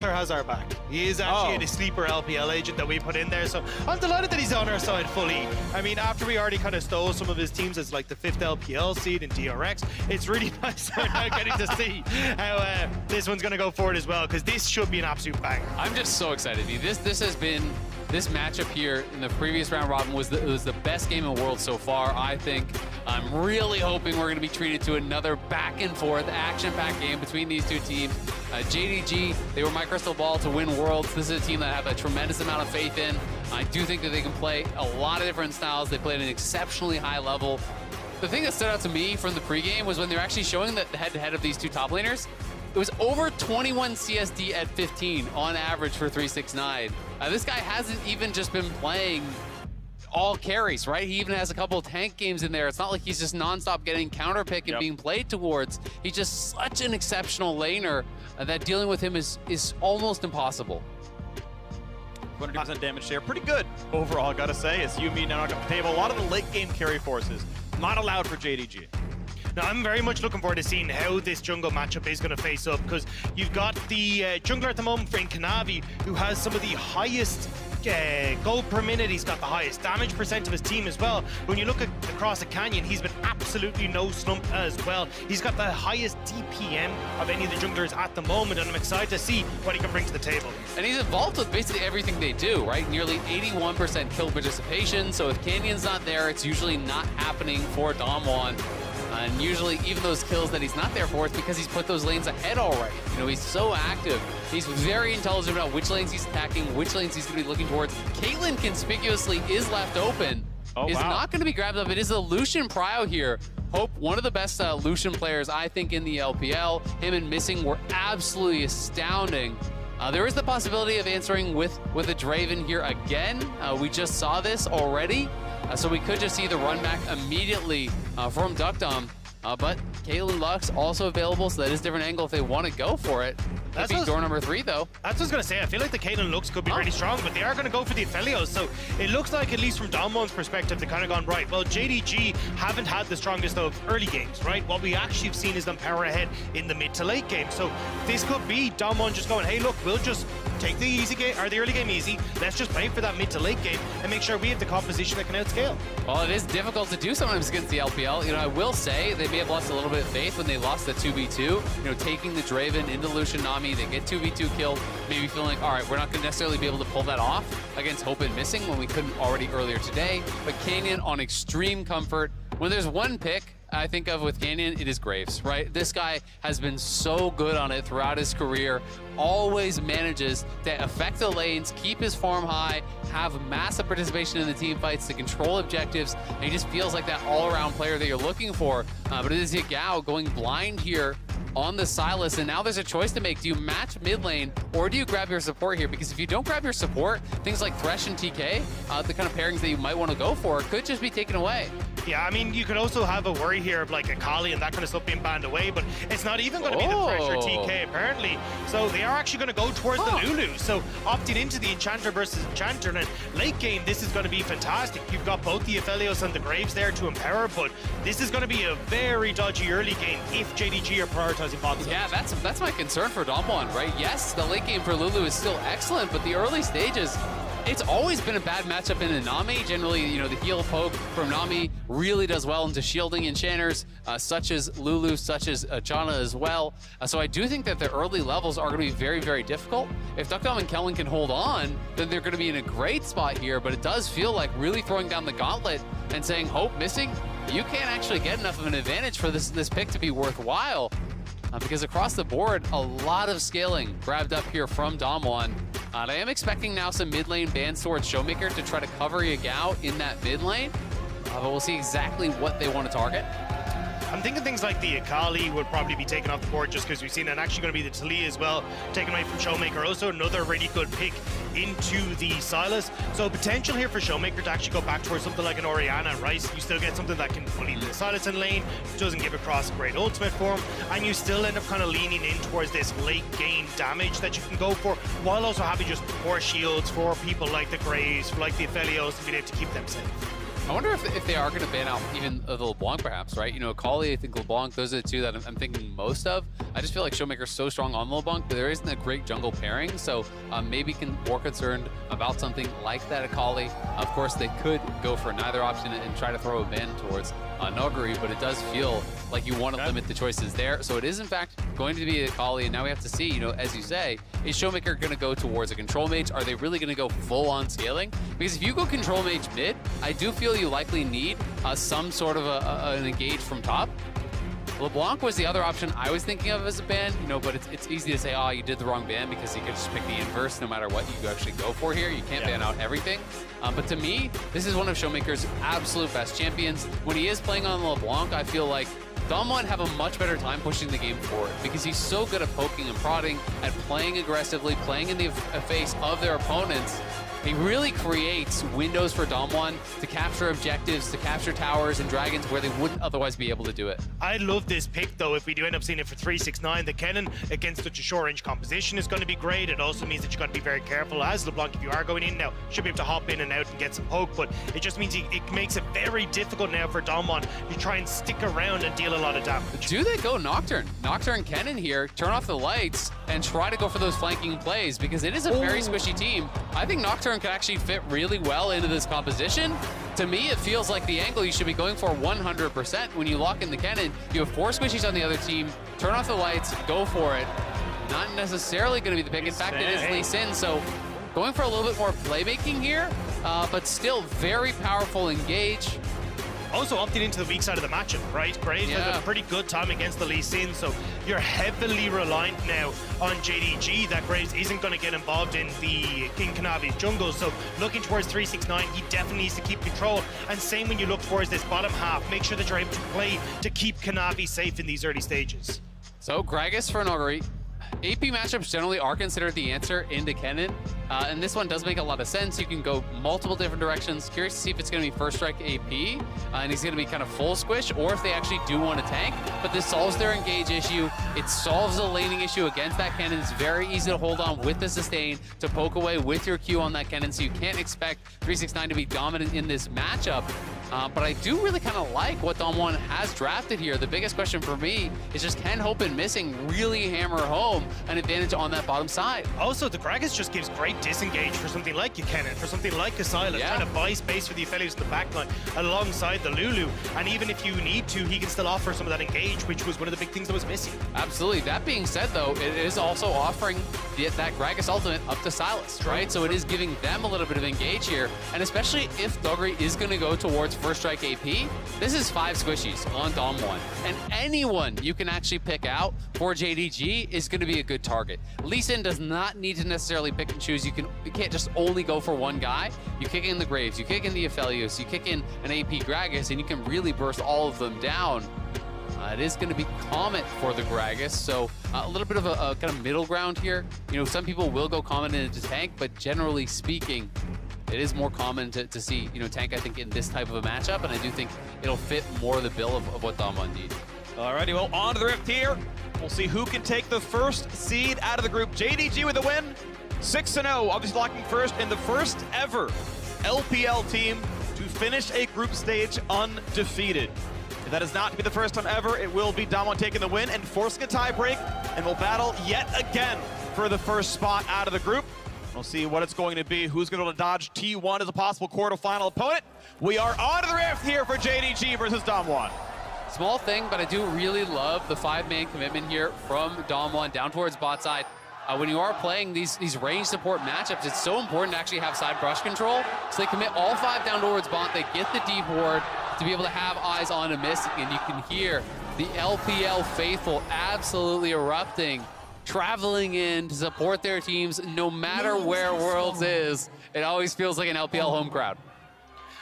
has our back. He is actually a sleeper LPL agent that we put in there, so I'm delighted that he's on our side fully. I mean, after we already kind of stole some of his teams as like the 5th LPL seed in DRX, it's really nice we're now getting to see how this one's going to go forward as well, because this should be an absolute bang. I'm just so excited. This has been, this matchup here in the previous round robin was the best game in the world so far, I think. I'm really hoping we're going to be treated to another back and forth action-packed game between these two teams. JDG, they were my crystal ball to win Worlds. This is a team that I have a tremendous amount of faith in. I do think that they can play a lot of different styles. They play at an exceptionally high level. The thing that stood out to me from the pregame was when they were actually showing the head-to-head of these two top laners. It was over 21 CSD at 15 on average for 369. This guy hasn't even just been playing all carries, right? He even has a couple of tank games in there. It's not like he's just nonstop getting counter pick and being played towards. He's just such an exceptional laner that dealing with him is almost impossible. 100% damage share, pretty good overall, gotta say, as Yuumi now knocked off the table. A lot of the late game carry forces not allowed for JDG. Now, I'm very much looking forward to seeing how this jungle matchup is going to face up, because you've got the jungler at the moment, Frank Kanavi, who has some of the highest gold per minute. He's got the highest damage percent of his team as well. When you look across the canyon, he's been absolutely no slump as well. He's got the highest DPM of any of the junglers at the moment, and I'm excited to see what he can bring to the table. And he's involved with basically everything they do, right? Nearly 81% kill participation, so if Canyon's not there, it's usually not happening for Damwon. And usually, even those kills that he's not there for, it's because he's put those lanes ahead already. You know, he's so active. He's very intelligent about which lanes he's attacking, which lanes he's going to be looking towards. Caitlyn conspicuously is left open. Not going to be grabbed up. It is a Lucian prio here. Hope, one of the best Lucian players, I think, in the LPL. Him and Missing were absolutely astounding. There is the possibility of answering with a Draven here again. We just saw this already. So we could just see the run back immediately from Duckdom. But Caitlyn Lux also available, so that is a different angle if they want to go for it. That's door number 3, though. That's what I was going to say. I feel like the Caitlyn Lux could be really strong, but they are going to go for the Aphelios. So it looks like, at least from Damwon's perspective, they've kind of gone, right, well, JDG haven't had the strongest of early games, right? What we actually have seen is them power ahead in the mid to late game. So this could be Damwon just going, hey, look, we'll just take the easy game, or the early game easy. Let's just play for that mid to late game and make sure we have the composition that can outscale. Well, it is difficult to do sometimes against the LPL. You know, I will say they may have lost a little bit of faith when they lost the 2v2. You know, taking the Draven into Lucian Nami, they get 2v2 killed, maybe feeling like, all right, we're not going to necessarily be able to pull that off against Hope and Missing when we couldn't already earlier today. But Canyon on extreme comfort. When there's one pick I think of with Canyon, it is Graves, right? This guy has been so good on it throughout his career, always manages to affect the lanes, keep his farm high, have massive participation in the team fights to control objectives, and he just feels like that all-around player that you're looking for. But it is Yagao going blind here on the Sylas, and now there's a choice to make. Do you match mid lane, or do you grab your support here? Because if you don't grab your support, things like Thresh and TK, the kind of pairings that you might want to go for, could just be taken away. Yeah, I mean, you could also have a worry here of like a Kali and that kind of stuff being banned away, but it's not even going to be the Thresh or TK apparently. So they are actually going to go towards the Lulu. So opting into the Enchanter versus Enchanter, and late game, this is going to be fantastic. You've got both the Aphelios and the Graves there to empower, but this is going to be a very dodgy early game if JDG are prioritizing bot zones. Yeah, that's my concern for Damwon, right? Yes, the late game for Lulu is still excellent, but the early stages, it's always been a bad matchup in a Nami. Generally, you know, the heal poke from Nami really does well into shielding enchanters, such as Lulu, such as Janna as well. So I do think that the early levels are going to be very, very difficult. If Duckdom and Kellen can hold on, then they're going to be in a great spot here, but it does feel like really throwing down the gauntlet and saying, Hope, Missing, you can't actually get enough of an advantage for this pick to be worthwhile. Because across the board, a lot of scaling grabbed up here from Damwon. I am expecting now some mid lane bans towards Showmaker to try to cover Yagao in that mid lane. But we'll see exactly what they want to target. I'm thinking things like the Akali would probably be taken off the board just because we've seen it. Actually going to be the Talia as well, taken away from Showmaker. Also another really good pick into the Sylas. So potential here for Showmaker to actually go back towards something like an Orianna, right? You still get something that can bully the Sylas in lane, doesn't give across a great ultimate form, and you still end up kind of leaning in towards this late game damage that you can go for, while also having just more shields for people like the Graves, for like the Aphelios, to be able to keep them safe. I wonder if they are going to ban out even the LeBlanc, perhaps, right? You know, Akali, I think LeBlanc, those are the two that I'm thinking most of. I just feel like Showmaker's so strong on LeBlanc, but there isn't a great jungle pairing, so maybe more concerned about something like that Akali. Of course, they could go for neither option and try to throw a ban towards Nuguri, but it does feel like you want to limit the choices there. So it is, in fact, going to be Akali, and now we have to see, you know, as you say, is Showmaker going to go towards a control mage? Are they really going to go full-on scaling? Because if you go control mage mid, I do feel you likely need some sort of an engage from top. LeBlanc was the other option I was thinking of as a ban, you know, but it's easy to say, oh, you did the wrong ban because you could just pick the inverse no matter what you actually go for here. You can't ban out everything. But to me, this is one of Showmaker's absolute best champions. When he is playing on LeBlanc, I feel like Damwon have a much better time pushing the game forward because he's so good at poking and prodding, at playing aggressively, playing in the face of their opponents. He really creates windows for Damwon to capture objectives, to capture towers and dragons where they wouldn't otherwise be able to do it. I love this pick, though. If we do end up seeing it for 369, the Kennen against such a short-range composition is going to be great. It also means that you've got to be very careful as LeBlanc if you are going in now. Should be able to hop in and out and get some poke, but it just means it makes it very difficult now for Damwon to try and stick around and deal a lot of damage. Do they go Nocturne? Nocturne Kennen here, turn off the lights and try to go for those flanking plays because it is a very squishy team. I think Nocturne could actually fit really well into this composition. To me, it feels like the angle you should be going for 100%. When you lock in the Kennen, you have 4 squishies on the other team, turn off the lights, go for it. Not necessarily going to be the pick. In fact, it is Lee Sin, so going for a little bit more playmaking here, but still very powerful engage. Also opted into the weak side of the matchup, right? Graves had a pretty good time against the Lee Sin, so you're heavily reliant now on JDG that Graves isn't going to get involved in the King Kanavi's jungle. So looking towards 369, he definitely needs to keep control. And same when you look towards this bottom half, make sure that you're able to play to keep Kanavi safe in these early stages. So Gragas for Nuguri. AP matchups generally are considered the answer into Kennen, and this one does make a lot of sense. You can go multiple different directions. Curious to see if it's going to be first strike AP, and he's going to be kind of full squish, or if they actually do want to tank. But this solves their engage issue. It solves the laning issue against that Kennen. It's very easy to hold on with the sustain, to poke away with your Q on that Kennen, so you can't expect 369 to be dominant in this matchup. But I do really kind of like what Damwon has drafted here. The biggest question for me is just can Hope and Missing really hammer home an advantage on that bottom side? Also, the Gragas just gives great disengage for something like a Kennen, for something like a Sylas, trying to buy space for the Aphelios in the backline alongside the Lulu. And even if you need to, he can still offer some of that engage, which was one of the big things that was missing. Absolutely. That being said, though, it is also offering that Gragas ultimate up to Sylas, right? So it is giving them a little bit of engage here. And especially if Doggery is going to go towards first strike AP, this is 5 squishies on Damwon. And anyone you can actually pick out for JDG is going to be a good target. Lee Sin does not need to necessarily pick and choose. You can't just only go for one guy. You kick in the Graves, you kick in the Aphelios, you kick in an AP Gragas, and you can really burst all of them down. It is going to be Comet for the Gragas, so a little bit of a kind of middle ground here. You know, some people will go Comet into tank, but generally speaking, it is more common to see, you know, tank, I think, in this type of a matchup, and I do think it'll fit more the bill of what Damwon needs. Alrighty, well, on to the Rift here. We'll see who can take the first seed out of the group. JDG with a win, 6-0, obviously locking first in the first ever LPL team to finish a group stage undefeated. If that is not to be the first time ever, it will be Damwon taking the win and forcing a tie break, and will battle yet again for the first spot out of the group. We'll see what it's going to be, who's going to dodge T1 as a possible quarterfinal opponent. We are on to the Rift here for JDG versus Damwon. Small thing, but I do really love the 5-man commitment here from Damwon down towards bot side. When you are playing these range support matchups, it's so important to actually have side brush control. So they commit all 5 down towards bot, they get the deep ward to be able to have eyes on a Mystic, and you can hear the LPL faithful absolutely erupting, traveling in to support their teams no matter where Worlds is. It always feels like an LPL home crowd.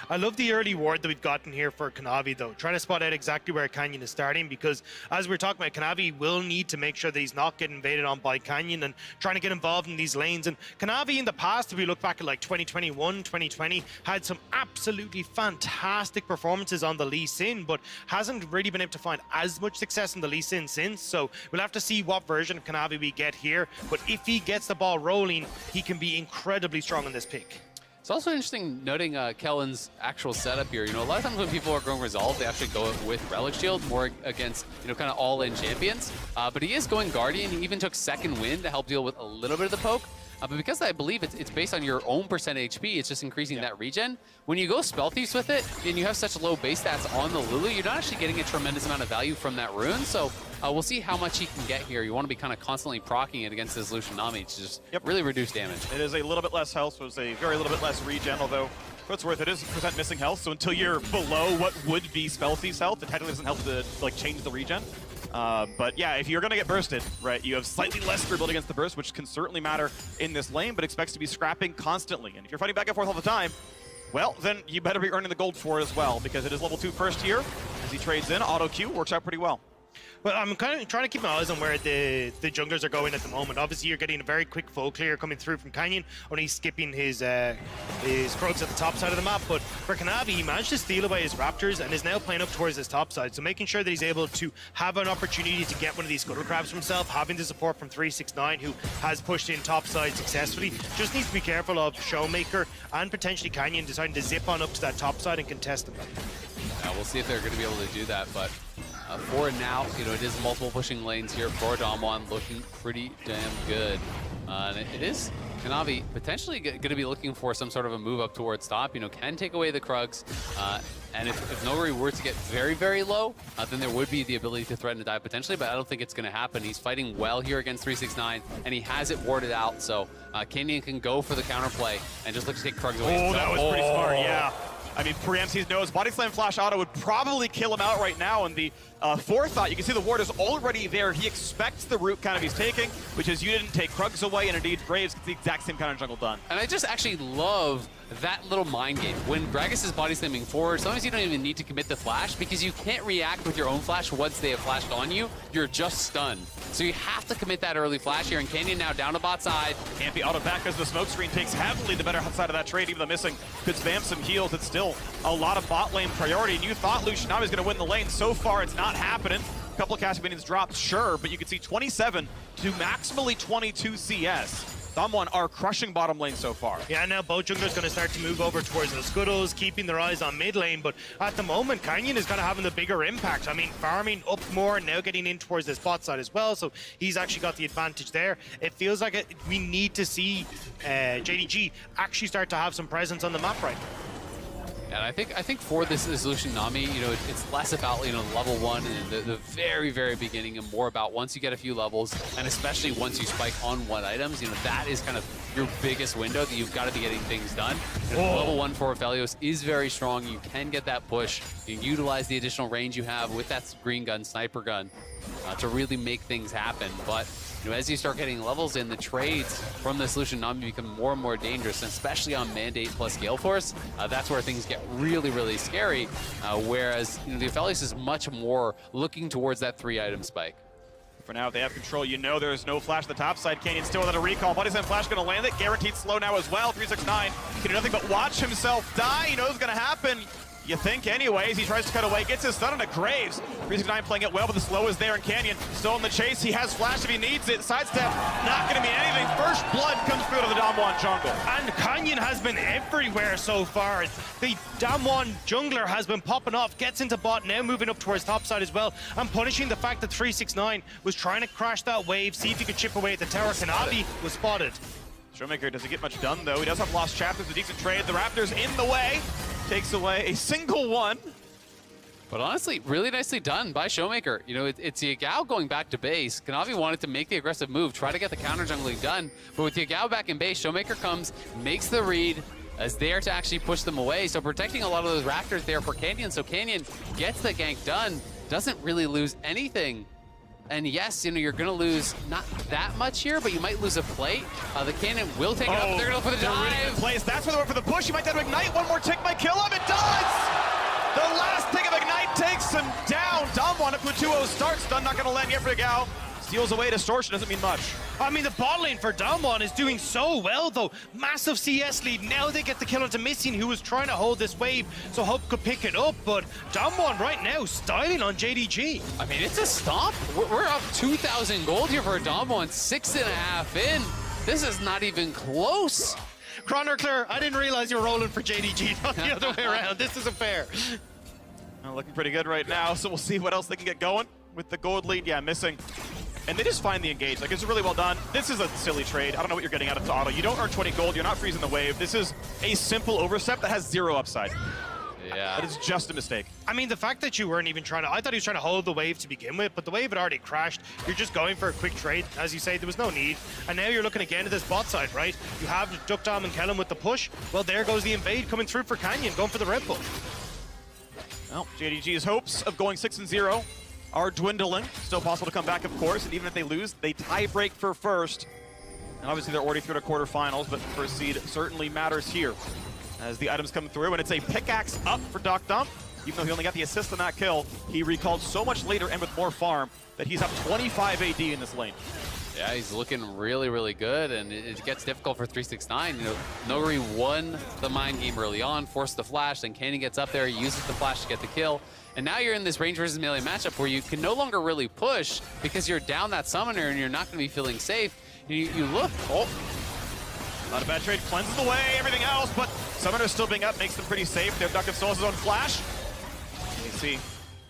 I love the early ward that we've gotten here for Kanavi, though. Trying to spot out exactly where Canyon is starting, because as we're talking about, Kanavi will need to make sure that he's not getting invaded on by Canyon and trying to get involved in these lanes. And Kanavi in the past, if we look back at like 2021, 2020, had some absolutely fantastic performances on the Lee Sin, but hasn't really been able to find as much success in the Lee Sin since. So we'll have to see what version of Kanavi we get here. But if he gets the ball rolling, he can be incredibly strong on this pick. It's also interesting noting Kellen's actual setup here. You know, a lot of times when people are going Resolve, they actually go with Relic Shield more against, you know, kind of all-in champions. But he is going Guardian. He even took Second Wind to help deal with a little bit of the poke. But because I believe it's based on your own percent HP, it's just increasing that regen. When you go Spell Thieves with it, and you have such low base stats on the Lulu, you're not actually getting a tremendous amount of value from that rune. So we'll see how much he can get here. You want to be kind of constantly proccing it against this Lucian Nami to just really reduce damage. It is a little bit less health, so it's a very little bit less regen, although for what's worth, it is percent missing health, so until you're below what would be Spell Thief's health, it technically doesn't help to like change the regen. But yeah, if you're going to get bursted, right, you have slightly less durability against the burst, which can certainly matter in this lane, but expects to be scrapping constantly. And if you're fighting back and forth all the time, well, then you better be earning the gold for it as well, because it is level 2 first here. As he trades in, auto Q works out pretty well. Well, I'm kind of trying to keep my eyes on where the junglers are going at the moment. Obviously, you're getting a very quick full clear coming through from Canyon, only skipping his Krugs at the top side of the map. But for Kanavi, he managed to steal away his Raptors and is now playing up towards his top side. So making sure that he's able to have an opportunity to get one of these Scuttle Crabs for himself, having the support from 369, who has pushed in top side successfully. Just needs to be careful of Showmaker and potentially Canyon deciding to zip on up to that top side and contest him. Yeah, we'll see if they're going to be able to do that, but for now, you know, it is multiple pushing lanes here for Damwon, looking pretty damn good. And it is Kanavi potentially going to be looking for some sort of a move up towards top. You know, can take away the Krugs, and if Noguri were to get very, very low, then there would be the ability to threaten to die potentially, but I don't think it's going to happen. He's fighting well here against 369, and he has it warded out, so Canyon can go for the counterplay and just look to take Krugs away. Oh, that was pretty smart, yeah. I mean, preempts knows Body Slam Flash Auto would probably kill him out right now, and the forethought, you can see the ward is already there. He expects the route kind of he's taking, which is you didn't take Krugs away, and indeed Graves gets the exact same kind of jungle done. And I just actually love that little mind game. When Gragas is body slamming forward, sometimes you don't even need to commit the flash because you can't react with your own flash once they have flashed on you. You're just stunned. So you have to commit that early flash here, and Canyon now down to bot side. Can't be auto back as the smoke screen takes heavily the better side of that trade, even though missing could spam some heals. It's still a lot of bot lane priority, and you thought Lucian Nami was going to win the lane. So far, it's not happening. A couple of Castlevanians dropped, sure, but you can see 27 to maximally 22 CS. Damwon are crushing bottom lane so far. Yeah, now both junglers going to start to move over towards the Scuttles, keeping their eyes on mid lane, but at the moment, Canyon is kind of having the bigger impact. I mean, farming up more, now getting in towards this bot side as well, so he's actually got the advantage there. It feels like we need to see JDG actually start to have some presence on the map right now. And I think for this Lucian Nami, you know, it's less about, you know, level 1 and the very, very beginning, and more about once you get a few levels, and especially once you spike on 1 items, you know, that is kind of your biggest window that you've got to be getting things done. You know, level 1 for Aphelios is very strong. You can get that push. You can utilize the additional range you have with that green gun, sniper gun, to really make things happen. But you know, as you start getting levels in, the trades from this Lucian Nami become more and more dangerous, and especially on Mandate plus Gale Force, that's where things get really, really scary. Whereas, you know, the Aphelios is much more looking towards that 3-item spike. For now, they have control. You know there's no flash at the top side. Canyon still without a recall. Body Slam Flash going to land it. Guaranteed slow now as well. 369 can do nothing but watch himself die. He knows it's going to happen. You think anyways. He tries to cut away, gets his stun into Graves. 369 playing it well, but the slow is there, and Canyon still in the chase. He has flash if he needs it. Sidestep, not going to mean anything. First blood comes through to the Damwon jungle. And Canyon has been everywhere so far. The Damwon jungler has been popping off, gets into bot, now moving up towards top side as well, and punishing the fact that 369 was trying to crash that wave, see if he could chip away at the tower. Kanavi was spotted. Showmaker doesn't get much done, though. He does have lost chapters, a decent trade. The Raptors in the way. Takes away a single one. But honestly, really nicely done by Showmaker. You know, it's Yagao going back to base. Kanavi wanted to make the aggressive move, try to get the counter jungling done. But with Yagao back in base, Showmaker comes, makes the read, is there to actually push them away. So protecting a lot of those Raptors there for Canyon. So Canyon gets the gank done, doesn't really lose anything. And yes, you know, you're going to lose not that much here, but you might lose a plate. The Cannon will take it up, but they're going to go for the dive. Place. That's where they went for the push. He might have to Ignite. One more tick might kill him. It does! The last tick of Ignite takes him down. Damwon up to a 2-0 start. Stun not going to land yet for Yagao. Steals away. Distortion doesn't mean much. I mean, the bot lane for Damwon is doing so well, though. Massive CS lead. Now they get the kill onto Missing, who was trying to hold this wave, so Hope could pick it up. But Damwon right now styling on JDG. I mean, it's a stomp. We're up 2,000 gold here for Damwon, 6.5 in. This is not even close. Chronicler, I didn't realize you were rolling for JDG, not the other way around. This isn't fair. Looking pretty good right now, so we'll see what else they can get going with the gold lead. Yeah, missing. And they just find the engage. Like, it's really well done. This is a silly trade. I don't know what you're getting out of auto. You don't earn 20 gold. You're not freezing the wave. This is a simple overstep that has 0 upside. Yeah. That is just a mistake. I mean, the fact that you weren't even trying to... I thought he was trying to hold the wave to begin with, but the wave had already crashed. You're just going for a quick trade. As you say, there was no need. And now you're looking again at this bot side, right? You have Duckdom and Kellen with the push. Well, there goes the invade coming through for Canyon, going for the Red Bull. Well, JDG's hopes of going 6-0 are dwindling. Still possible to come back, of course, and even if they lose, they tie break for first. And obviously they're already through to quarterfinals, but first seed certainly matters here as the items come through, and it's a pickaxe up for Duckdom. Even though he only got the assist on that kill, he recalled so much later and with more farm that he's up 25 AD in this lane. Yeah, he's looking really, really good, and it gets difficult for 369. You know, Noguri won the mind game early on, forced the flash, then Canyon gets up there, he uses the flash to get the kill. And now you're in this range versus melee matchup where you can no longer really push because you're down that summoner and you're not going to be feeling safe. You look. Oh. Not a bad trade. Cleanses the way, everything else, but summoner still being up makes them pretty safe. They have Duck of Souls' own flash. You see,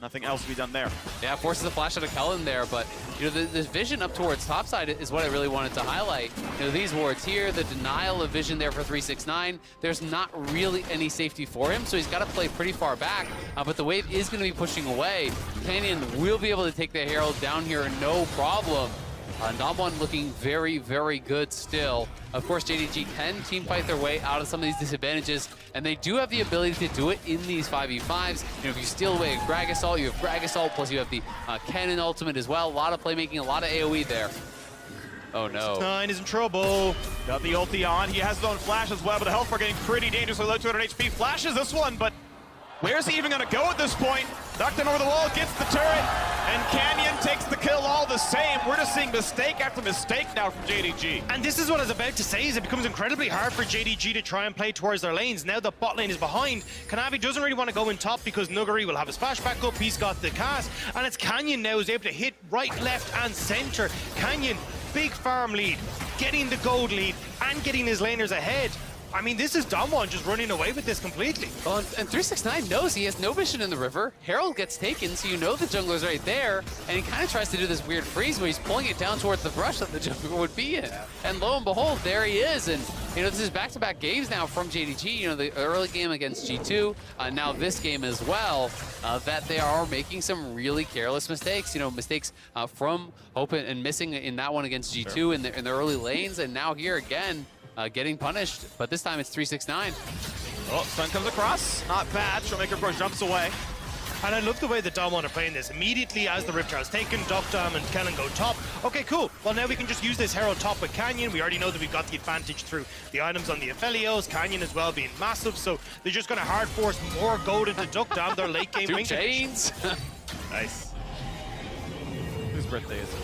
nothing else to be done there. Yeah, forces the flash out of Kellen there, but you know the vision up towards topside is what I really wanted to highlight. You know, these wards here, the denial of vision there for 369. There's not really any safety for him, so he's got to play pretty far back. But the wave is going to be pushing away. Canyon will be able to take the Herald down here, no problem. Damwon looking very, very good still. Of course, JDG can team fight their way out of some of these disadvantages, and they do have the ability to do it in these 5v5s. You know, if you steal away a Grag Assault, you have Grag Assault, plus you have the Cannon Ultimate as well. A lot of playmaking, a lot of AoE there. Oh no. 9 is in trouble. Got the ulti on. He has his own flash as well, but the health bar getting pretty dangerous with low 200 HP. Flashes this one, but where's he even going to go at this point? Ducked him over the wall, gets the turret, and Canyon takes the kill all the same. We're just seeing mistake after mistake now from JDG. And this is what I was about to say, is it becomes incredibly hard for JDG to try and play towards their lanes. Now the bot lane is behind. Kanavi doesn't really want to go in top because Nuguri will have his flash back up. He's got the cast. And it's Canyon now who's able to hit right, left, and center. Canyon, big farm lead, getting the gold lead, and getting his laners ahead. I mean, this is Damwon just running away with this completely. Well, and 369 knows he has no vision in the river. Herald gets taken, so you know the jungler's right there, and he kind of tries to do this weird freeze where he's pulling it down towards the brush that the jungler would be in. And lo and behold, there he is. And, you know, this is back-to-back games now from JDG. You know, the early game against G2, now this game as well, that they are making some really careless mistakes. You know, mistakes from Hope and missing in that one against G2 in the early lanes, and now here again, getting punished, but this time it's 369. Oh, stun comes across. Not bad. Showmaker Pro jumps away. And I love the way that Damwon are playing this. Immediately as the Rift Trial is taken, Duckdom and Kellen go top. Okay, cool. Well, now we can just use this Herald top with Canyon. We already know that we've got the advantage through the items on the Aphelios. Canyon as well being massive, so they're just going to hard force more gold into Duckdom, their late game Two wing chains. Nice. Whose birthday is it?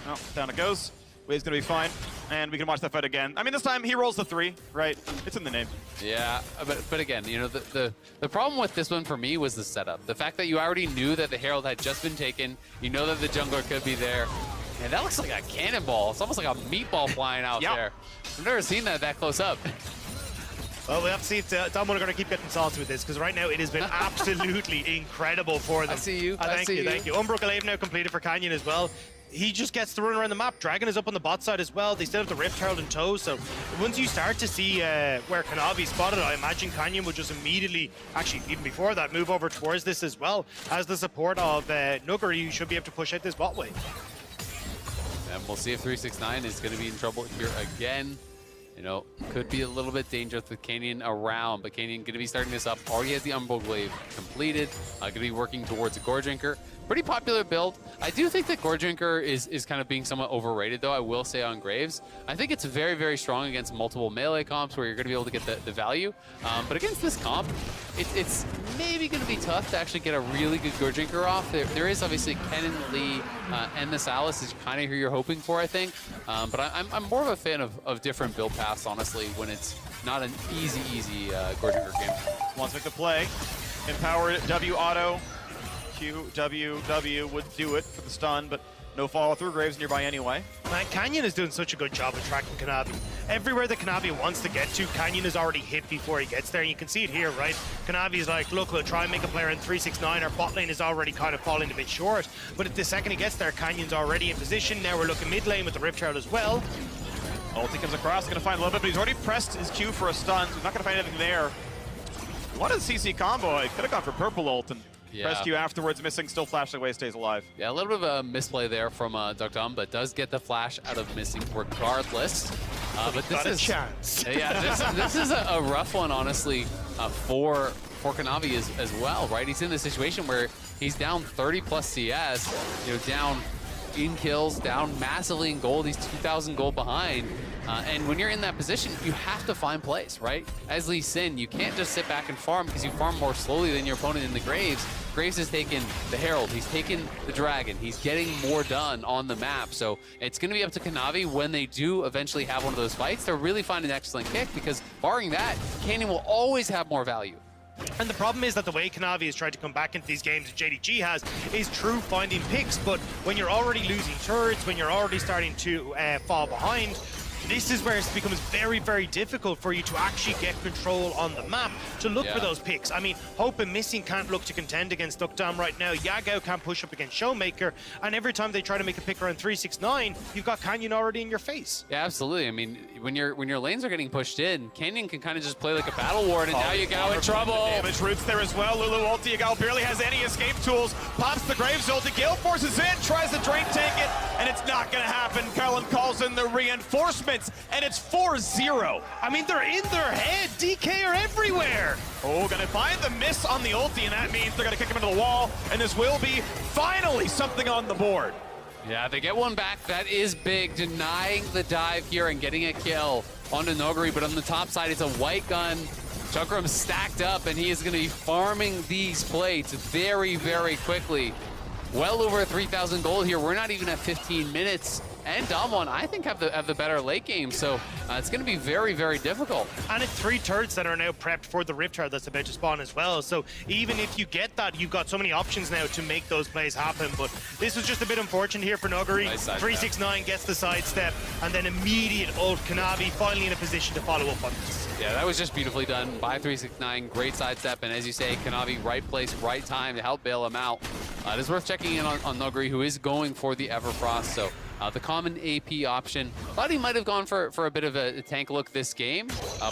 Oh, down it goes. Wave's gonna be fine, and we can watch that fight again. I mean, this time he rolls the 3, right? It's in the name. Yeah, but again, you know, the problem with this one for me was the setup. The fact that you already knew that the Herald had just been taken, you know that the jungler could be there, and that looks like a cannonball. It's almost like a meatball flying out there. I've never seen that close up. Well, we have to see if Damwon are going to keep getting salty with this, because right now it has been absolutely incredible for them. I see you. Thank you. Umbro Glaive now completed for Canyon as well. He just gets to run around the map. Dragon is up on the bot side as well. They still have the Rift Herald in tow, so once you start to see where Kanavi spotted, I imagine Canyon will just immediately, actually even before that, move over towards this as well. As the support of Nuguri, you should be able to push out this bot wave. And we'll see if 369 is going to be in trouble here again. You know, could be a little bit dangerous with Canyon around, but Canyon going to be starting this up. Already has the Umbro Glaive completed. Going to be working towards a Gore Drinker. Pretty popular build. I do think that Gore Drinker is kind of being somewhat overrated, though, I will say on Graves. I think it's very, very strong against multiple melee comps where you're going to be able to get the value. But against this comp, it's maybe going to be tough to actually get a really good Gore Drinker off. There is obviously Kennen, Lee, and the Salas is kind of who you're hoping for, I think. But I'm more of a fan of different build paths, honestly, when it's not an easy Gore Drinker game. Wants to make the play. Empowered W auto. Q, W, W would do it for the stun, but No follow-through. Graves nearby anyway. Man, Canyon is doing such a good job of tracking Kanavi. Everywhere that Kanavi wants to get to, Canyon is already hit before he gets there. And you can see it here, right? Kanavi is like, look, we'll try and make a player in 369. Our bot lane is already kind of falling a bit short. But the second he gets there, Canyon's already in position. Now we're looking mid lane with the Rift Herald as well. Ulti comes across, going to find a little bit, but he's already pressed his Q for a stun, so he's not going to find anything there. What a CC combo. He could have gone for purple ult and pressed Q afterwards, missing, still flashing away, stays alive. Yeah, a little bit of a misplay there from Dukdom, but does get the flash out of missing regardless. But this is a chance. Yeah, this is a rough one, honestly, for Kanavi as well, right? He's in the situation where he's down 30 plus CS, down in kills, down massively in gold. He's 2,000 gold behind. And when you're in that position, you have to find plays, right? As Lee Sin, you can't just sit back and farm because you farm more slowly than your opponent in the Graves. Graves has taken the Herald, he's taken the Dragon, he's getting more done on the map. So it's going to be up to Kanavi when they do eventually have one of those fights to really find an excellent kick, because barring that, Canyon will always have more value. And the problem is that the way Kanavi has tried to come back into these games that JDG has is true finding picks, but when you're already losing turrets, when you're already starting to fall behind, this is where it becomes very, very difficult for you to actually get control on the map to look for those picks. I mean, Hope and Missing can't look to contend against Dukdom right now. Yagao can't push up against Showmaker, and every time they try to make a pick around 369, you've got Canyon already in your face. Yeah, absolutely. I mean, when your lanes are getting pushed in, Canyon can kind of just play like a battle ward, and now Yagao in trouble. Damage roots there as well. Lulu ulti, Yagao barely has any escape tools. Pops the Graves ulti, Gale forces in, tries to drain tank it, and it's not going to happen. Cullen calls in the reinforcements, and it's 4-0. I mean, they're in their head. DK are everywhere. Oh, gonna find the miss on the ulti, and that means they're gonna kick him into the wall, and this will be finally something on the board. Yeah, they get one back. That is big, denying the dive here and getting a kill onto Noguri, but on the top side, it's a white gun. Chukram stacked up, and he is gonna be farming these plates very, very quickly. Well over 3,000 gold here. We're not even at 15 minutes. And Damwon, I think, have the better late game, so it's going to be very, very difficult. And it's 3 turrets that are now prepped for the Rift Herald that's about to spawn as well. So even if you get that, you've got so many options now to make those plays happen. But this was just a bit unfortunate here for Noguri. Nice 369 gets the sidestep, and then immediate ult. Kanavi finally in a position to follow up on this. Yeah, that was just beautifully done by 369. Great sidestep, and as you say, Kanavi, right place, right time to help bail him out. It is worth checking in on Noguri, who is going for the Everfrost. So the common AP option. Thought he might have gone for a bit of a tank look this game,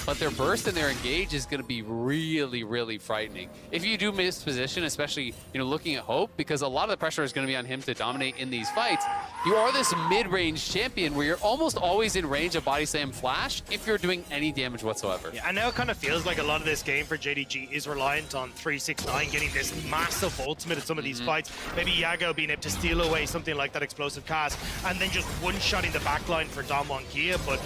but their burst and their engage is going to be really, really frightening. If you do miss position, especially looking at Hope, because a lot of the pressure is going to be on him to dominate in these fights, you are this mid-range champion where you're almost always in range of body slam flash if you're doing any damage whatsoever. Yeah, and now it kind of feels like a lot of this game for JDG is reliant on 369 getting this massive ultimate at some of these fights. Maybe Yago being able to steal away something like that explosive cast, and then just one-shotting the backline for Damwon Kia. But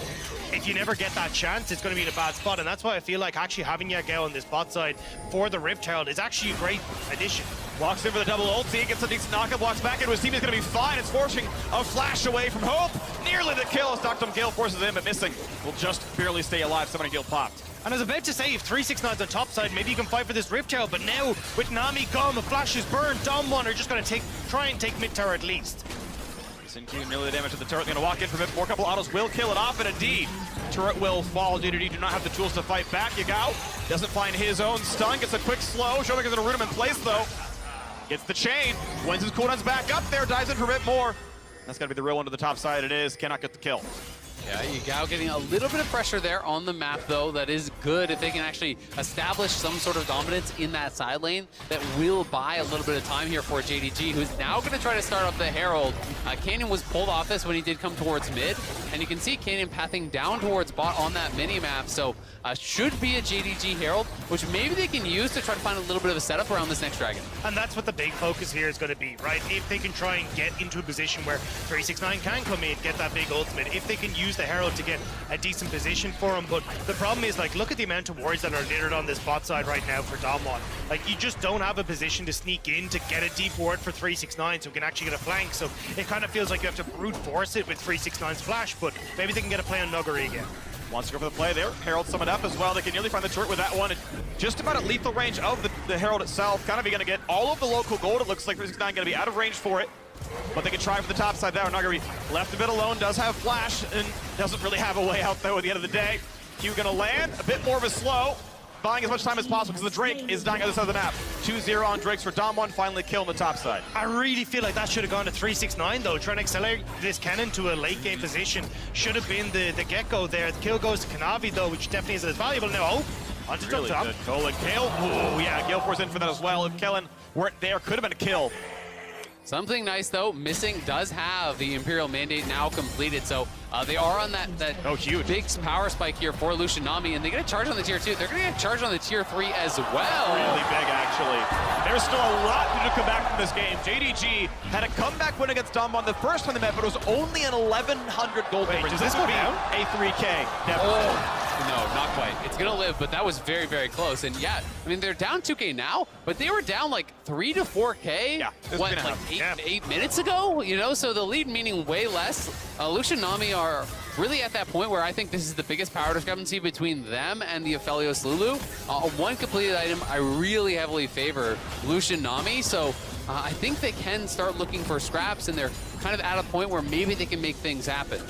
if you never get that chance, it's going to be in a bad spot, and that's why I feel like actually having Yagao on this bot side for the Rift Herald is actually a great addition. Walks in for the double ulti, gets a decent knockup, walks back into his team, is going to be fine. It's forcing a flash away from Hope. Nearly the kill as Dukdom Gale forces in, but missing. Will just barely stay alive. Somebody Gale popped. And I was about to say, if 369's on top side, maybe you can fight for this Rift Herald, but now with Nami gone, the flash is burned, Damwon are just going to try and take mid tower at least. Sin-Q nearly the damage to the turret. They're going to walk in for a bit more. Couple autos will kill it off, and indeed, turret will fall. JDG do not have the tools to fight back. Yagao doesn't find his own stun. Gets a quick slow. Showmaker's going to root him in place, though. Gets the chain. Wins his cooldowns back up there. Dives in for a bit more. That's got to be the real one to the top side. It is. Cannot get the kill. Yeah, Yagao getting a little bit of pressure there on the map, though. That is good if they can actually establish some sort of dominance in that side lane. That will buy a little bit of time here for JDG, who's now going to try to start up the Herald. Canyon was pulled off this when he did come towards mid, and you can see Canyon pathing down towards bot on that mini-map. So should be a JDG Herald, which maybe they can use to try to find a little bit of a setup around this next dragon. And that's what the big focus here is going to be, right? If they can try and get into a position where 369 can come in, get that big ultimate, if they can use the Herald to get a decent position for him. But the problem is, like, look at the amount of wards that are littered on this bot side right now for Damwon. Like, you just don't have a position to sneak in to get a deep ward for 369 so we can actually get a flank. So it kind of feels like you have to brute force it with 369's flash, but maybe they can get a play on Noguri again. Wants to go for the play there. Herald summoned up as well. They can nearly find the turret with that one. Just about at lethal range of the Herald itself. Kind of going to get all of the local gold. It looks like 369 going to be out of range for it. But they can try for the top side there. Nuguri left a bit alone, does have flash, and doesn't really have a way out though at the end of the day. Q gonna land, a bit more of a slow, buying as much time as possible because the Drake is dying on the other side of the map. 2-0 on Drakes for Dom1, finally kill on the top side. I really feel like that should have gone to 369 though. Trying to accelerate this cannon to a late game position should have been the get-go there. The kill goes to Kanavi though, which definitely isn't as valuable now. Oh, on to Really Tom. good. Colin, Kale, oh yeah, Galeforce in for that as well. If Kellen weren't there, could have been a kill. Something nice though, Missing does have the Imperial Mandate now completed, so they are on that huge big power spike here for Lucian Nami, and they get a charge on the tier 2. They're gonna get charged on the tier 3 as well. Really big, actually. There's still a lot to come back from this game. JDG had a comeback win against Dom1 the first time they met, but it was only an 1,100 gold difference. does this go down? A 3K, definitely. Oh. No, not quite. It's gonna live, but that was very, very close. And yeah, I mean, they're down 2K now, but they were down like 3 to 4K, Yeah, what, like eight minutes ago? You know, so the lead meaning way less. Lucian Nami are really at that point where I think this is the biggest power discrepancy between them and the Aphelios Lulu. One completed item, I really heavily favor Lucian Nami, so I think they can start looking for scraps, and they're kind of at a point where maybe they can make things happen.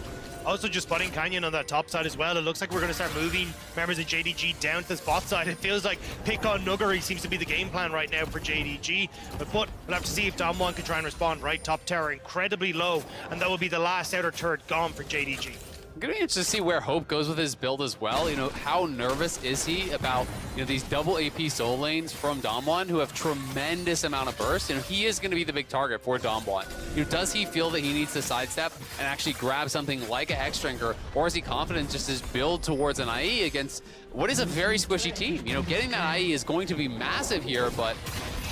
Also just spotting Canyon on that top side as well. It looks like we're going to start moving members of JDG down to this bot side. It feels like pick on Nuguri seems to be the game plan right now for JDG. But we'll have to see if Dom1 can try and respond. Right, top tower incredibly low, and that will be the last outer turret gone for JDG. I'm gonna be interested to see where Hope goes with his build as well. You know, how nervous is he about, you know, these double AP soul lanes from Dom1 who have tremendous amount of burst? You know, he is gonna be the big target for Dom1. You know, does he feel that he needs to sidestep and actually grab something like a Hexdrinker, or is he confident just his build towards an IE against what is a very squishy team? You know, getting that IE is going to be massive here, but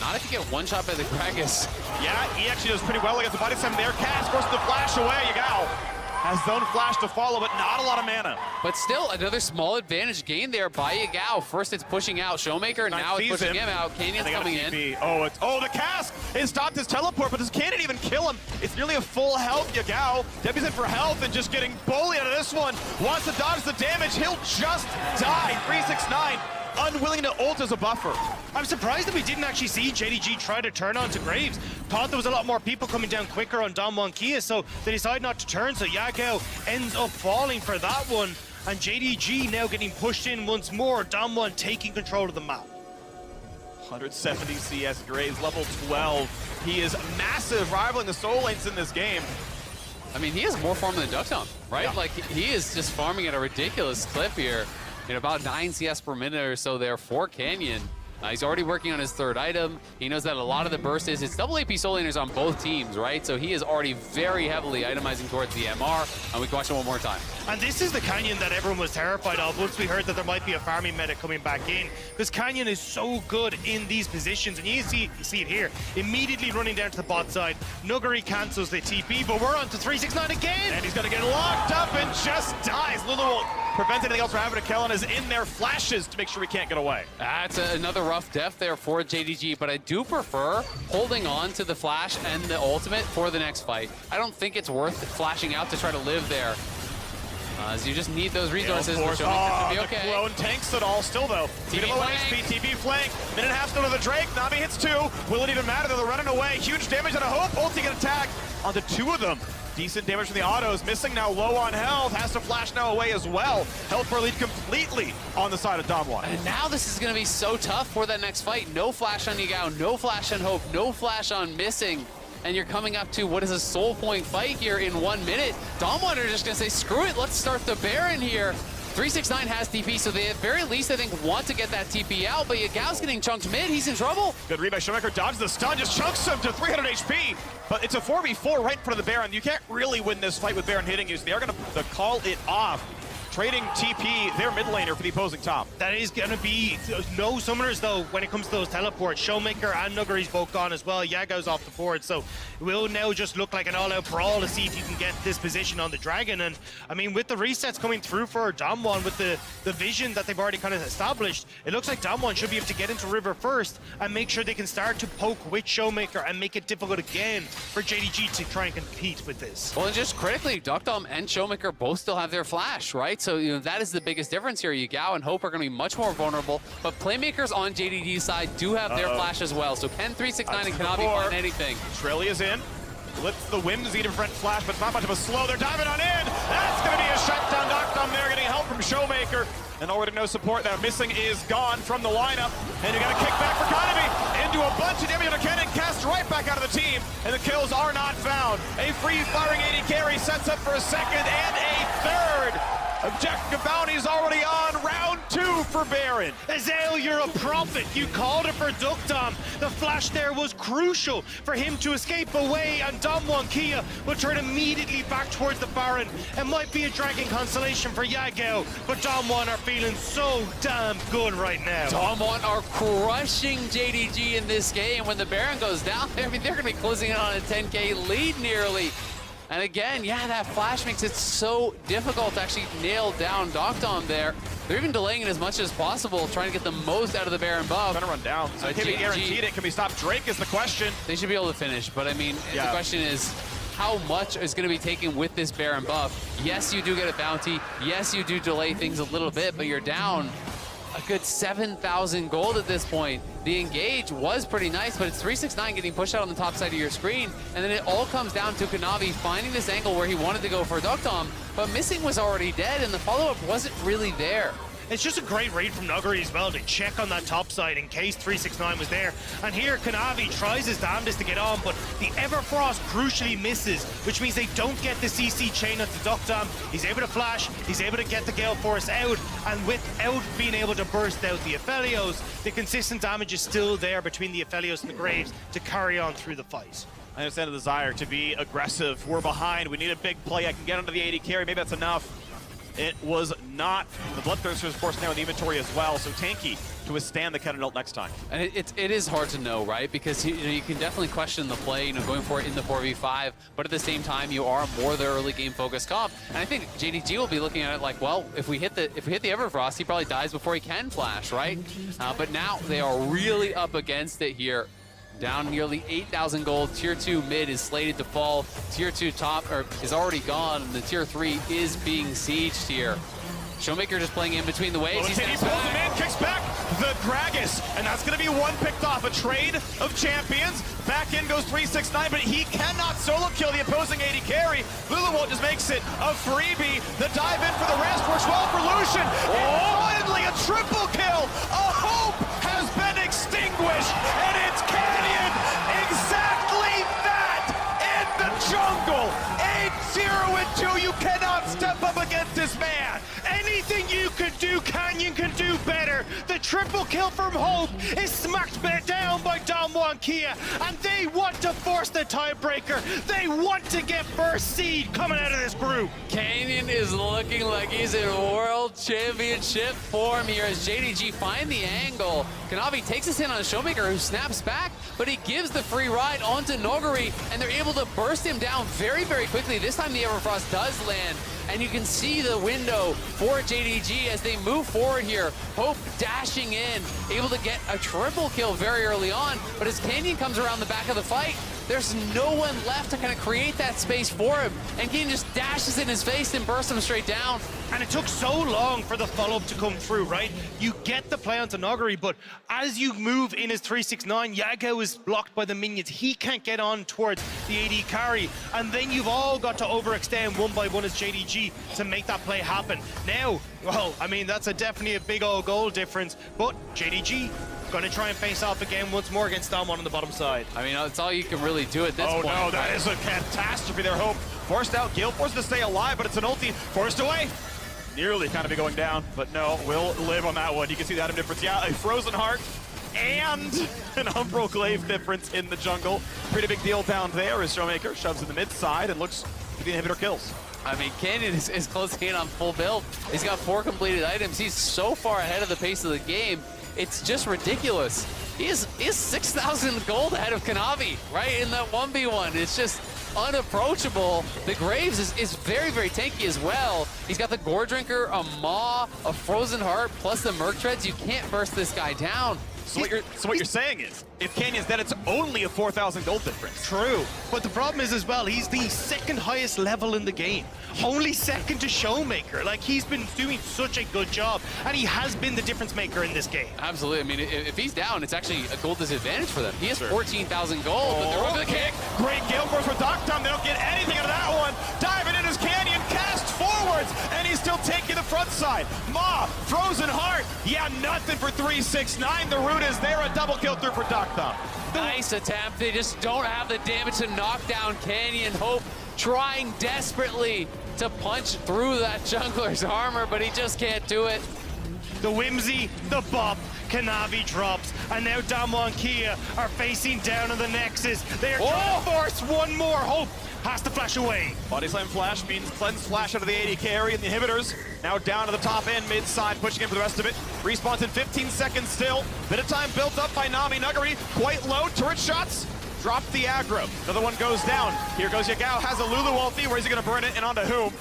not if you get one shot by the Gragas. Yeah, he actually does pretty well against the body slam there. Cass forces the flash away, you go. Has zone flash to follow, but not a lot of mana. But still, another small advantage gained there by Yagao. First it's pushing out Showmaker, now it's pushing him out. Canyon's coming in. Oh, the Cask! It stopped his teleport, but this Canyon even kill him. It's nearly a full health Yagao. Debbie's in for health and just getting bullied out of this one. Wants to dodge the damage. He'll just die. 369. Unwilling to ult as a buffer. I'm surprised that we didn't actually see JDG try to turn onto Graves. Thought there was a lot more people coming down quicker on Dom1 Kia, so they decide not to turn, so Yagao ends up falling for that one, and JDG now getting pushed in once more, Dom1 taking control of the map. 170 CS Graves, level 12. He is massive, rivaling the soul lanes in this game. I mean, he has more farm than Duckton, right? Yeah. Like, he is just farming at a ridiculous clip here. In about 9 CS per minute or so there for Canyon. He's already working on his third item. He knows that a lot of the burst is, it's double AP soul laners on both teams, right? So he is already very heavily itemizing towards the MR, and we can watch it one more time. And this is the Canyon that everyone was terrified of once we heard that there might be a farming meta coming back in, because Canyon is so good in these positions, and you see it here, immediately running down to the bot side. Nuguri cancels the TP, but we're on to 369 again! And he's gonna get locked up and just dies. Lulu won't prevent anything else from happening. Kellen is in there, flashes to make sure we can't get away. That's another rough death there for JDG, but I do prefer holding on to the flash and the ultimate for the next fight. I don't think it's worth flashing out to try to live there. As you just need those resources, which will be okay. The clone tanks it all still though. TP low flank. HP, TP flank. Minute and a half still to the Drake. Nami hits 2. Will it even matter? They're running away. Huge damage on a Hope. Ulti get attacked onto 2 of them. Decent damage from the autos. Missing now low on health. Has to flash now away as well. Health for lead completely on the side of Dom1. And now this is going to be so tough for that next fight. No flash on Yagao, no flash on Hope, no flash on Missing. And you're coming up to what is a soul point fight here in 1 minute. Dom1 are just going to say, screw it, let's start the Baron here. 369 has TP, so they at very least, I think, want to get that TP out, but Yagao's getting chunked mid, he's in trouble. Good read by Showmaker, dodges the stun, just chunks him to 300 HP. But it's a 4v4 right in front of the Baron. You can't really win this fight with Baron hitting you, so they are going to call it off. Trading TP, their mid laner for the opposing top. That is going to be no summoners, though, when it comes to those teleports. Showmaker and Nuguri's both gone as well. Yagao's off the board, so it will now just look like an all-out brawl to see if you can get this position on the Dragon. And, I mean, with the resets coming through for Dom1, with the vision that they've already kind of established, it looks like Dom1 should be able to get into River first and make sure they can start to poke with Showmaker and make it difficult again for JDG to try and compete with this. Well, and just critically, Duckdom and Showmaker both still have their flash, right? So, you know, that is the biggest difference here. Yagao and Hope are going to be much more vulnerable, but playmakers on JDG's side do have their flash as well. So can 369 and Kanavi find anything? Trillia's in. Blitz the Whimsy to prevent Flash, but it's not much of a slow. They're diving on in. That's going to be a shutdown. Knocked on there, getting help from Showmaker. And already no support there. Missing is gone from the lineup. And you got a kick back for Konovi into a bunch of damage on a cannon, cast right back out of the team. And the kills are not found. A free-firing AD carry sets up for a second and a third. Objective bounty's already on. Round 2 for Baron. Azael, you're a prophet. You called it for Duckdom. The flash there was crucial for him to escape away, and Damwon Kia will turn immediately back towards the Baron. It might be a dragging consolation for Yagao, but Damwon are feeling so damn good right now. Damwon are crushing JDG in this game. When the Baron goes down, I mean, they're going to be closing in on a 10K lead nearly. And again, yeah, that flash makes it so difficult to actually nail down Duckdom there. They're even delaying it as much as possible, trying to get the most out of the Baron buff. Trying to run down. So can we guaranteed it? Can we stop Drake is the question. They should be able to finish, but I mean, the question is, how much is going to be taken with this Baron buff? Yes, you do get a bounty. Yes, you do delay things a little bit, but you're down a good 7,000 gold at this point. The engage was pretty nice, but it's 369 getting pushed out on the top side of your screen, and then it all comes down to Konavi finding this angle where he wanted to go for Duckdom, but Missing was already dead, and the follow-up wasn't really there. It's just a great read from Nuguri as well to check on that top side in case 369 was there. And here, Konavi tries his damnedest to get on, but the Everfrost crucially misses, which means they don't get the CC chain at the Duckdom. He's able to flash, he's able to get the Gale Force out, and without being able to burst out the Aphelios, the consistent damage is still there between the Aphelios and the Graves to carry on through the fight. I understand the desire to be aggressive. We're behind. We need a big play. I can get under the AD carry. Maybe that's enough. It was not. The Bloodthirster is, of course, now in the inventory as well, so tanky to withstand the Cannon Ult next time. And it is hard to know, right? Because you can definitely question the play, going for it in the 4v5, but at the same time, you are more the early game focused comp. And I think JDG will be looking at it like, well, if we hit the Everfrost, he probably dies before he can flash, right? But now they are really up against it here. Down nearly 8,000 gold. Tier 2 mid is slated to fall. Tier 2 top is already gone, and the Tier 3 is being sieged here. Showmaker just playing in between the waves. He pulls him in, kicks back the Gragas, and that's going to be one picked off. A trade of champions. Back in goes 369, but he cannot solo kill the opposing AD carry. Luluwalt just makes it a freebie. The dive in for the rest works well for Lucian. And finally a triple kill. A hope has been extinguished, and it's Canyon. Exactly that in the jungle. 8-0 and 2. You cannot step up against this man. Anything you could do, Canyon can do better. The triple kill from Hope is smacked down by Damwon Kia, and they want to force the tiebreaker. They want to get first seed coming out of this group. Canyon is looking like he's in world championship form here as JDG find the angle. Konavi takes us in on a Showmaker who snaps back, but he gives the free ride onto Noguri, and they're able to burst him down very, very quickly. This time the Everfrost does land, and you can see the window for JDG as they move forward here. Hope dashing in, able to get a triple kill very early on, but as Canyon comes around the back of the fight, there's no one left to kind of create that space for him, and Canyon just dashes in his face and bursts him straight down. And it took so long for the follow-up to come through, right? You get the play onto Noguri, but as you move in his 369, Yagao is blocked by the minions. He can't get on towards the AD carry, and then you've all got to overextend one by one as JDG to make that play happen. Now, well, I mean, that's definitely a big old goal difference, but JDG going to try and face off again once more against Damwon on the bottom side. I mean, that's all you can really do at this point. Oh no, that is a catastrophe there. Hope forced out, Gale forced to stay alive, but it's an ulti forced away. Nearly kind of be going down, but no, will live on that one. You can see the item difference. Yeah, a frozen heart and an Umbral Glaive difference in the jungle. Pretty big deal down there as Showmaker shoves in the mid side and looks for the inhibitor kills. I mean, Canyon is closing in on full build. He's got 4 completed items. He's so far ahead of the pace of the game. It's just ridiculous. He is 6,000 gold ahead of Konavi, right, in that 1v1. It's just unapproachable. The Graves is very, very tanky as well. He's got the Gore Drinker, a Maw, a Frozen Heart, plus the Merc Treads. You can't burst this guy down. So what you're saying is, if Canyon's dead, it's only a 4,000 gold difference. True, but the problem is as well, he's the second highest level in the game. Only second to Showmaker. Like, he's been doing such a good job, and he has been the difference maker in this game. Absolutely. I mean, if he's down, it's actually a gold disadvantage for them. He has 14,000 gold, but they're going for the kick. Great Gale Force for Doctom. They don't get anything out of that one. Diving in his Canyon, cast forwards, and he's still taking the front side. Ma, Frozen Heart. Yeah, nothing for 369. The root is there. A double kill through for Doctom. Nice attempt. They just don't have the damage to knock down Canyon. Hope trying desperately to punch through that jungler's armor, but he just can't do it. The Whimsy, the Bop, Kanavi drops, and now Damwon Kia are facing down on the Nexus. They are trying to force one more. Hope has to flash away. Body Slam Flash means Cleanse Flash out of the AD carry, and the inhibitors now down to the top end, mid side, pushing in for the rest of it. Respawns in 15 seconds still. Bit of time built up by Nami. Nuggery quite low. Turret shots. Drop the aggro. Another one goes down. Here goes Yagao. Has a Lulu ulti. Where is he going to burn it? And onto whom?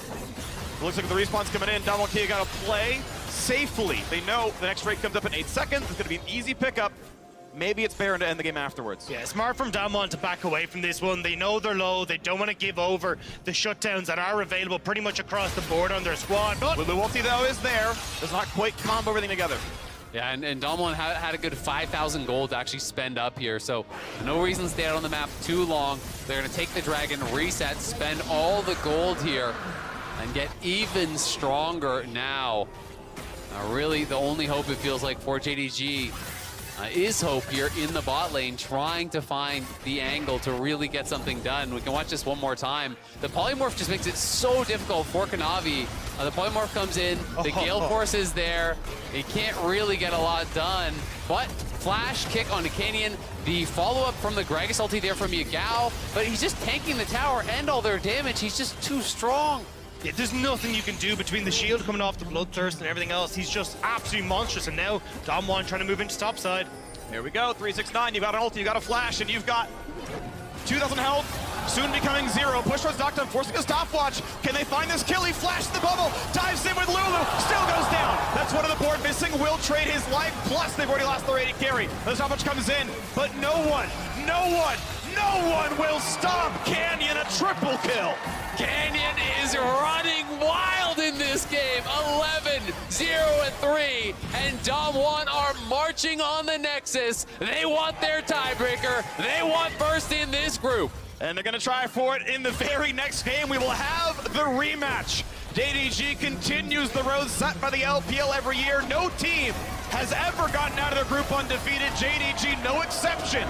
Looks like the respawn's coming in. Damwon Kia got to play safely. They know the next rate comes up in 8 seconds. It's going to be an easy pickup. Maybe it's Baron to end the game afterwards. Yeah, smart from Damwon to back away from this one. They know they're low. They don't want to give over the shutdowns that are available pretty much across the board on their squad. But Lulu ulti, though, is there. Does not quite combo everything together. Yeah, and Damwon had a good 5,000 gold to actually spend up here, so no reason to stay out on the map too long. They're going to take the dragon, reset, spend all the gold here, and get even stronger now. Really, the only hope it feels like for JDG is Hope here in the bot lane, trying to find the angle to really get something done. We can watch this one more time. The polymorph just makes it so difficult for Kanavi. The polymorph comes in, the Gale Force is there. He can't really get a lot done, but flash kick onto Canyon. The follow-up from the Gragas ulti there from Yagao, but he's just tanking the tower and all their damage. He's just too strong. yeah, there's nothing you can do between the shield coming off the Bloodthirst and everything else. He's just absolutely monstrous. And now Damwon trying to move into top side. Here we go, 369, you've got an ulti, you've got a flash, and you've got 2,000 health, soon becoming 0. Push towards Doctom, forcing a stopwatch. Can they find this kill? He flashed the bubble, dives in with Lulu, still goes down. That's one of the board missing, will trade his life, plus they've already lost their AD carry. The stopwatch comes in, but no one will stop Canyon, a triple kill. Canyon is running wild in this game. 11, 0, and 3. And Damwon are marching on the Nexus. They want their tiebreaker. They want first in this group. And they're gonna try for it in the very next game. We will have the rematch. JDG continues the road set by the LPL every year. No team has ever gotten out of their group undefeated. JDG, no exception.